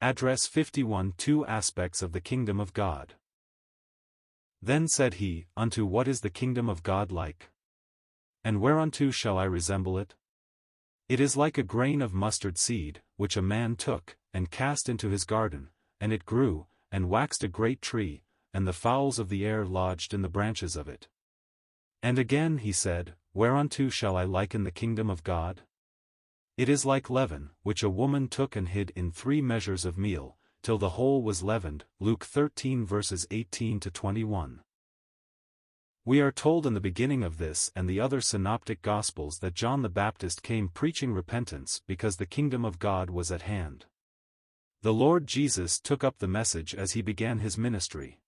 Address 51 Two aspects of the kingdom of God. Then said he, Unto what is the kingdom of God like? And whereunto shall I resemble it? It is like a grain of mustard seed, which a man took, and cast into his garden, and it grew, and waxed a great tree, and the fowls of the air lodged in the branches of it. And again he said, Whereunto shall I liken the kingdom of God? It is like leaven, which a woman took and hid in 3 measures of meal, till the whole was leavened. Luke 13 verses 18-21. We are told in the beginning of this and the other synoptic Gospels that John the Baptist came preaching repentance because the kingdom of God was at hand. The Lord Jesus took up the message as he began his ministry.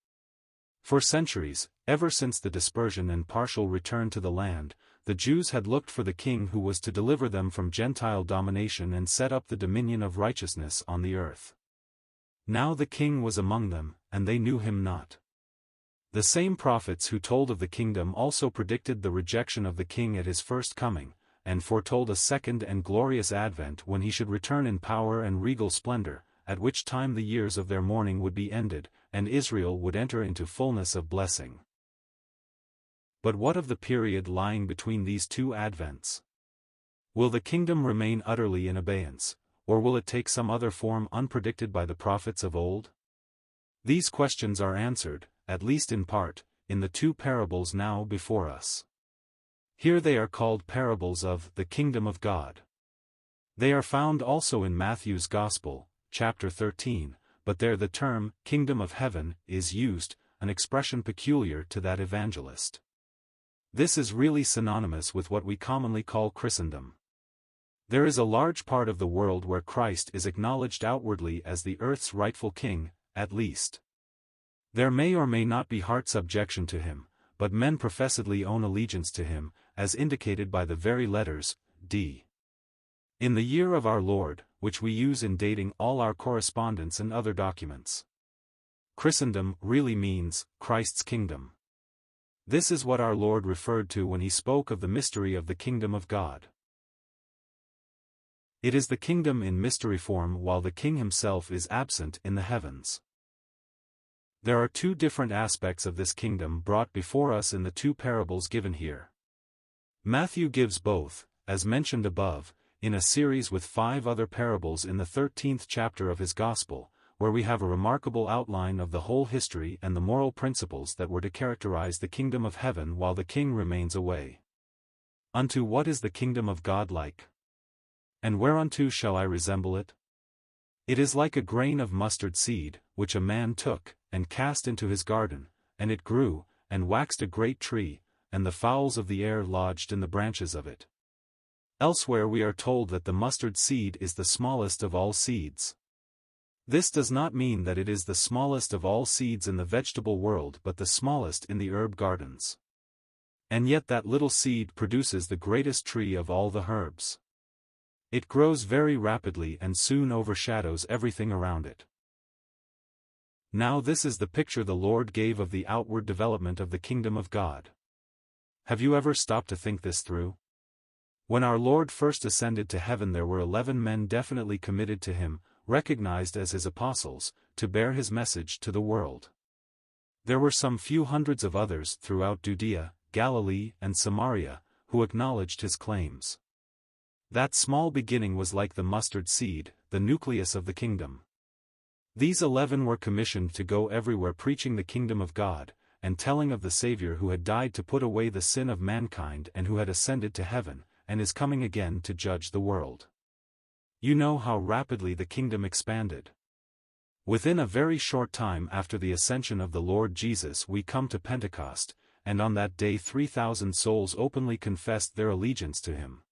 For centuries, ever since the dispersion and partial return to the land, the Jews had looked for the king who was to deliver them from Gentile domination and set up the dominion of righteousness on the earth. Now the king was among them, and they knew him not. The same prophets who told of the kingdom also predicted the rejection of the king at his first coming, and foretold a second and glorious advent when he should return in power and regal splendor, at which time the years of their mourning would be ended, and Israel would enter into fullness of blessing. But what of the period lying between these two advents? Will the kingdom remain utterly in abeyance, or will it take some other form unpredicted by the prophets of old? These questions are answered, at least in part, in the 2 parables now before us. Here they are called parables of the kingdom of God. They are found also in Matthew's Gospel, chapter 13, but there the term, kingdom of heaven, is used, an expression peculiar to that evangelist. This is really synonymous with what we commonly call Christendom. There is a large part of the world where Christ is acknowledged outwardly as the earth's rightful king, at least. There may or may not be heart subjection to him, but men professedly own allegiance to him, as indicated by the very letters, D. In the year of our Lord, which we use in dating all our correspondence and other documents. Christendom really means Christ's kingdom. This is what our Lord referred to when he spoke of the mystery of the kingdom of God. It is the kingdom in mystery form while the king himself is absent in the heavens. There are 2 different aspects of this kingdom brought before us in the 2 parables given here. Matthew gives both, as mentioned above, in a series with 5 other parables in the 13th chapter of his Gospel, where we have a remarkable outline of the whole history and the moral principles that were to characterize the kingdom of heaven while the king remains away. Unto what is the kingdom of God like? And whereunto shall I resemble it? It is like a grain of mustard seed, which a man took, and cast into his garden, and it grew, and waxed a great tree, and the fowls of the air lodged in the branches of it. Elsewhere we are told that the mustard seed is the smallest of all seeds. This does not mean that it is the smallest of all seeds in the vegetable world but the smallest in the herb gardens. And yet that little seed produces the greatest tree of all the herbs. It grows very rapidly and soon overshadows everything around it. Now this is the picture the Lord gave of the outward development of the kingdom of God. Have you ever stopped to think this through? When our Lord first ascended to heaven there were 11 men definitely committed to him, recognized as his apostles, to bear his message to the world. There were some few hundreds of others throughout Judea, Galilee, and Samaria, who acknowledged his claims. That small beginning was like the mustard seed, the nucleus of the kingdom. These 11 were commissioned to go everywhere preaching the kingdom of God, and telling of the Savior who had died to put away the sin of mankind and who had ascended to heaven, and is coming again to judge the world. You know how rapidly the kingdom expanded. Within a very short time after the ascension of the Lord Jesus we come to Pentecost, and on that day 3,000 souls openly confessed their allegiance to him.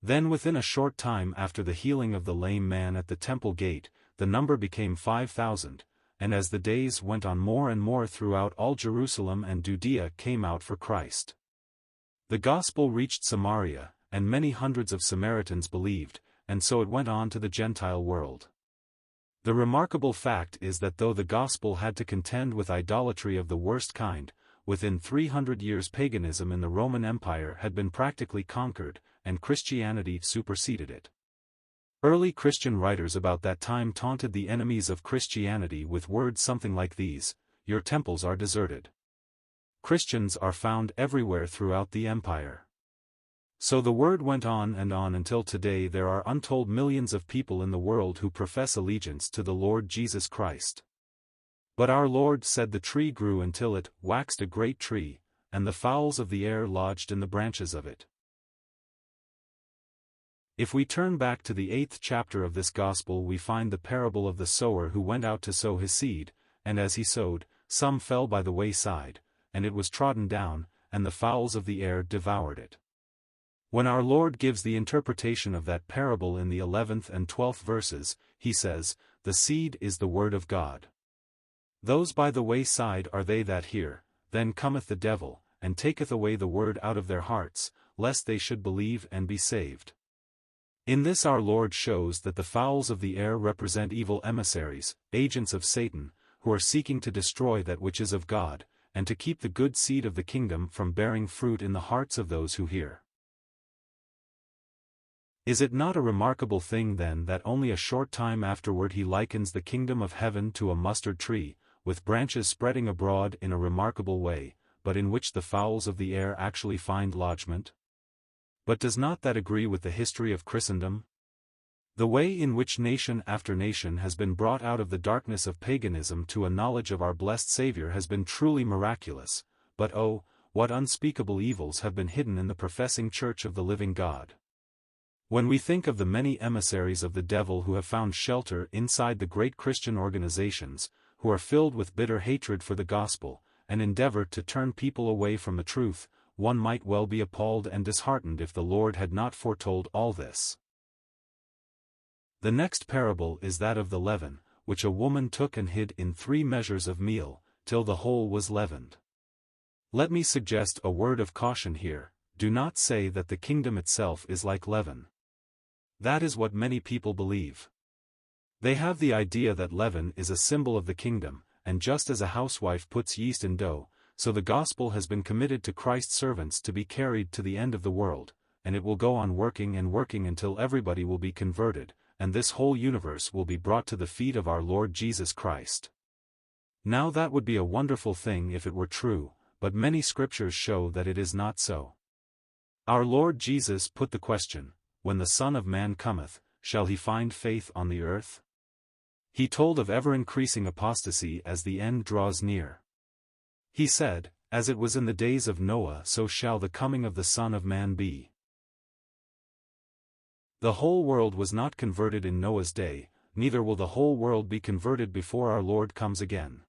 Then within a short time after the healing of the lame man at the temple gate, the number became 5,000, and as the days went on more and more throughout all Jerusalem and Judea came out for Christ. The gospel reached Samaria, and many hundreds of Samaritans believed, and so it went on to the Gentile world. The remarkable fact is that though the gospel had to contend with idolatry of the worst kind, within 300 years paganism in the Roman Empire had been practically conquered, and Christianity superseded it. Early Christian writers about that time taunted the enemies of Christianity with words something like these: "Your temples are deserted." Christians are found everywhere throughout the empire. So the word went on until today there are untold millions of people in the world who profess allegiance to the Lord Jesus Christ. But our Lord said the tree grew until it waxed a great tree, and the fowls of the air lodged in the branches of it. If we turn back to the 8th chapter of this gospel, we find the parable of the sower who went out to sow his seed, and as he sowed, some fell by the wayside, and it was trodden down, and the fowls of the air devoured it. When our Lord gives the interpretation of that parable in the 11th and 12th verses, he says, "The seed is the word of God. Those by the wayside are they that hear, then cometh the devil, and taketh away the word out of their hearts, lest they should believe and be saved." In this our Lord shows that the fowls of the air represent evil emissaries, agents of Satan, who are seeking to destroy that which is of God, and to keep the good seed of the kingdom from bearing fruit in the hearts of those who hear. Is it not a remarkable thing then that only a short time afterward he likens the kingdom of heaven to a mustard tree, with branches spreading abroad in a remarkable way, but in which the fowls of the air actually find lodgment? But does not that agree with the history of Christendom? The way in which nation after nation has been brought out of the darkness of paganism to a knowledge of our blessed Savior has been truly miraculous, but oh, what unspeakable evils have been hidden in the professing Church of the living God. When we think of the many emissaries of the devil who have found shelter inside the great Christian organizations, who are filled with bitter hatred for the gospel, and endeavor to turn people away from the truth, one might well be appalled and disheartened if the Lord had not foretold all this. The next parable is that of the leaven, which a woman took and hid in 3 measures of meal, till the whole was leavened. Let me suggest a word of caution here: do not say that the kingdom itself is like leaven. That is what many people believe. They have the idea that leaven is a symbol of the kingdom, and just as a housewife puts yeast in dough, so the gospel has been committed to Christ's servants to be carried to the end of the world, and it will go on working and working until everybody will be converted, and this whole universe will be brought to the feet of our Lord Jesus Christ. Now that would be a wonderful thing if it were true, but many scriptures show that it is not so. Our Lord Jesus put the question, "When the Son of Man cometh, shall he find faith on the earth?" He told of ever-increasing apostasy as the end draws near. He said, "As it was in the days of Noah, so shall the coming of the Son of Man be." The whole world was not converted in Noah's day, neither will the whole world be converted before our Lord comes again.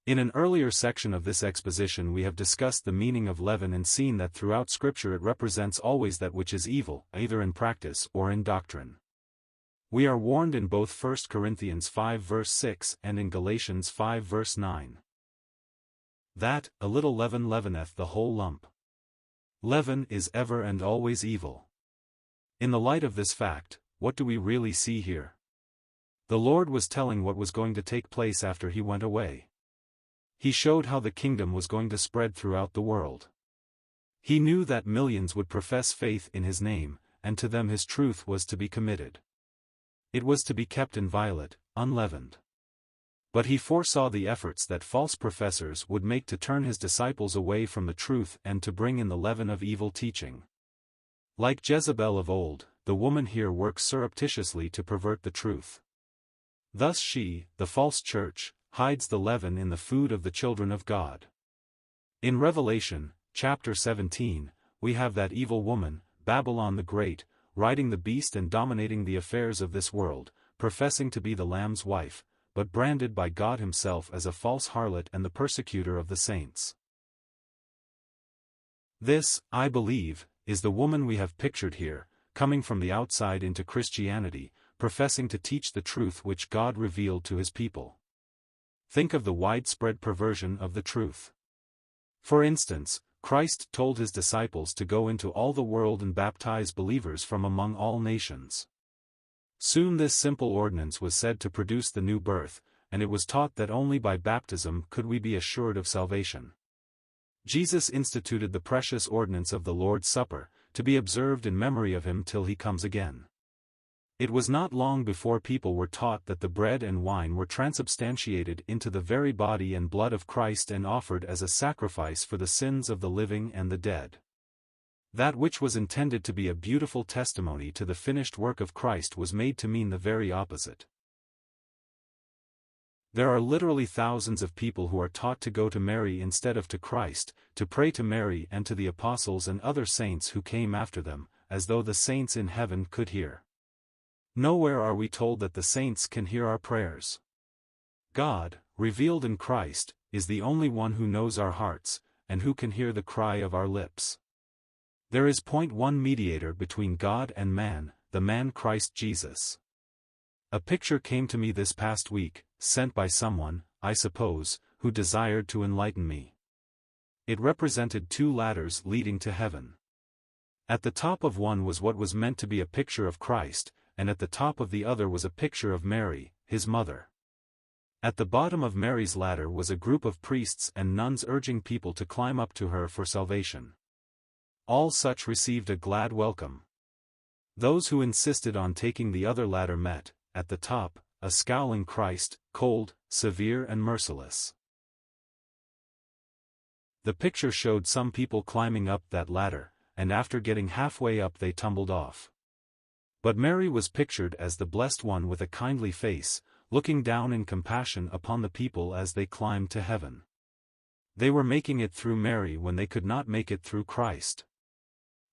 In an earlier section of this exposition we have discussed the meaning of leaven and seen that throughout Scripture it represents always that which is evil, either in practice or in doctrine. We are warned in both 1 Corinthians 5 verse 6 and in Galatians 5 verse 9. That, a little leaven leaveneth the whole lump. Leaven is ever and always evil. In the light of this fact, what do we really see here? The Lord was telling what was going to take place after he went away. He showed how the kingdom was going to spread throughout the world. He knew that millions would profess faith in his name, and to them his truth was to be committed. It was to be kept inviolate, unleavened. But he foresaw the efforts that false professors would make to turn his disciples away from the truth and to bring in the leaven of evil teaching. Like Jezebel of old, the woman here works surreptitiously to pervert the truth. Thus she, the false church, hides the leaven in the food of the children of God. In Revelation, chapter 17, we have that evil woman, Babylon the Great, riding the beast and dominating the affairs of this world, professing to be the Lamb's wife, but branded by God himself as a false harlot and the persecutor of the saints. This, I believe, is the woman we have pictured here, coming from the outside into Christianity, professing to teach the truth which God revealed to his people. Think of the widespread perversion of the truth. For instance, Christ told his disciples to go into all the world and baptize believers from among all nations. Soon this simple ordinance was said to produce the new birth, and it was taught that only by baptism could we be assured of salvation. Jesus instituted the precious ordinance of the Lord's Supper, to be observed in memory of him till he comes again. It was not long before people were taught that the bread and wine were transubstantiated into the very body and blood of Christ and offered as a sacrifice for the sins of the living and the dead. That which was intended to be a beautiful testimony to the finished work of Christ was made to mean the very opposite. There are literally thousands of people who are taught to go to Mary instead of to Christ, to pray to Mary and to the apostles and other saints who came after them, as though the saints in heaven could hear. Nowhere are we told that the saints can hear our prayers. God, revealed in Christ, is the only one who knows our hearts, and who can hear the cry of our lips. There is one mediator between God and man, the man Christ Jesus. A picture came to me this past week, sent by someone, I suppose, who desired to enlighten me. It represented two ladders leading to heaven. At the top of one was what was meant to be a picture of Christ, and at the top of the other was a picture of Mary, his mother. At the bottom of Mary's ladder was a group of priests and nuns urging people to climb up to her for salvation. All such received a glad welcome. Those who insisted on taking the other ladder met, at the top, a scowling Christ, cold, severe and merciless. The picture showed some people climbing up that ladder, and after getting halfway up they tumbled off. But Mary was pictured as the blessed one with a kindly face, looking down in compassion upon the people as they climbed to heaven. They were making it through Mary when they could not make it through Christ.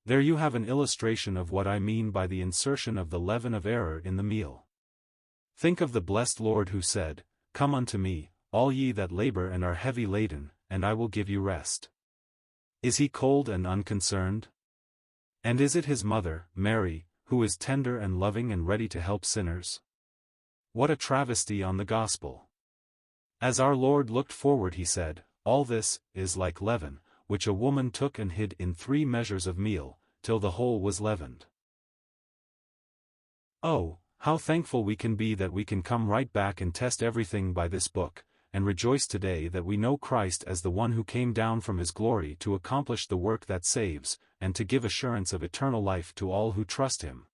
There you have an illustration of what I mean by the insertion of the leaven of error in the meal. Think of the blessed Lord who said, "Come unto me, all ye that labor and are heavy laden, and I will give you rest." Is he cold and unconcerned? And is it his mother, Mary, who is tender and loving and ready to help sinners? What a travesty on the gospel! As our Lord looked forward he said, "All this is like leaven, which a woman took and hid in 3 measures of meal, till the whole was leavened." Oh, how thankful we can be that we can come right back and test everything by this book, and rejoice today that we know Christ as the one who came down from his glory to accomplish the work that saves, and to give assurance of eternal life to all who trust him.